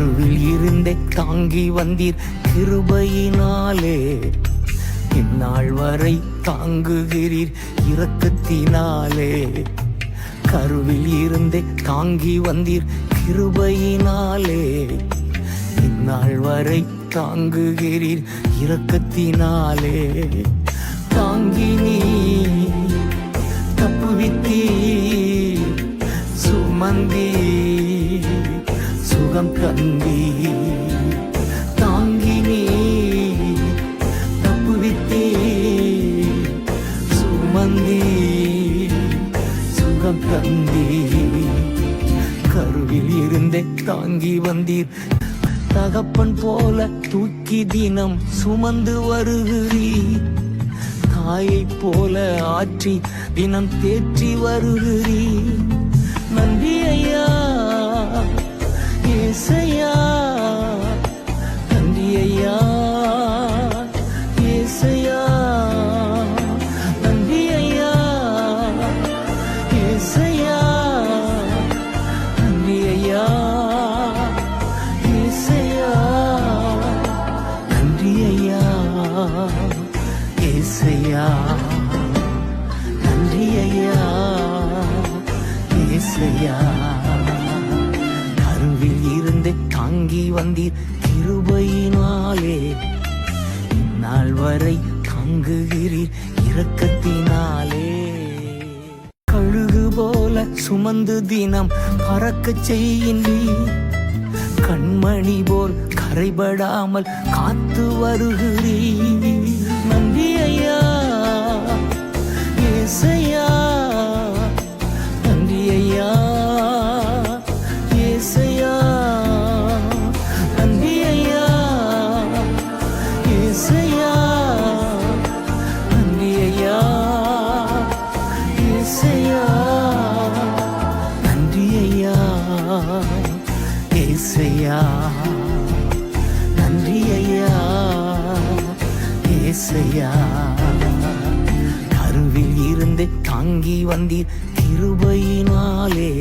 கருவில் இருந்தே தாங்கி வந்தீர் கிருபையினாலே. இந்நாள் வரை தாங்குகிறீர் இரக்கத்தினாலே. கருவில் இருந்தே தாங்கி வந்தீர் கிருபையினாலே. இந்நாள் வரை தாங்குகிறீர் இரக்கத்தினாலே. தாங்கி நீ தப்புவித்தீ சுமந்தி சுகம் தந்தி. தாங்கி நீ தப்புவித்தீ சுமந்தி சுகம் தந்தி. கருவில் இருந்தே தாங்கி வந்தீர். தகப்பன் போல தூக்கி தினம் சுமந்து வருகிறீர். தாயை போல ஆற்றி தினம் தேற்றி வருகிறீர். நன்றி ஐயா ஏசையா, நன்றி ஐயா ஏசையா, நன்றி ஐயா ஏசையா, நன்றி ஐயா ஏசையா, நன்றி ஐயா ஏசையா, நன்றி ஐயா ஏசையா. கருவில் இருந்து தாங்கி வந்தீர் கிருபையினாலே. இந்நாள் வரை தாங்குகிறீர் இரக்கத்தினாலே. கழுகு போல சுமந்து தினம் பறக்கச் செய்கின்றீர். கண்மணி போல் கரைபடாமல் காத்து வருகிறீர். நன்றி ஐயா ஏசையா, நன்றி ஐயா ஏசையா, நன்றி ஐயா ஏசையா, நன்றி ஐயா ஏசையா, நன்றி ஐயா ஏசையா, நன்றி ஐயா ஏசையா. கருவில் இருந்து தாங்கி வந்தீர் கிருபையினாலே.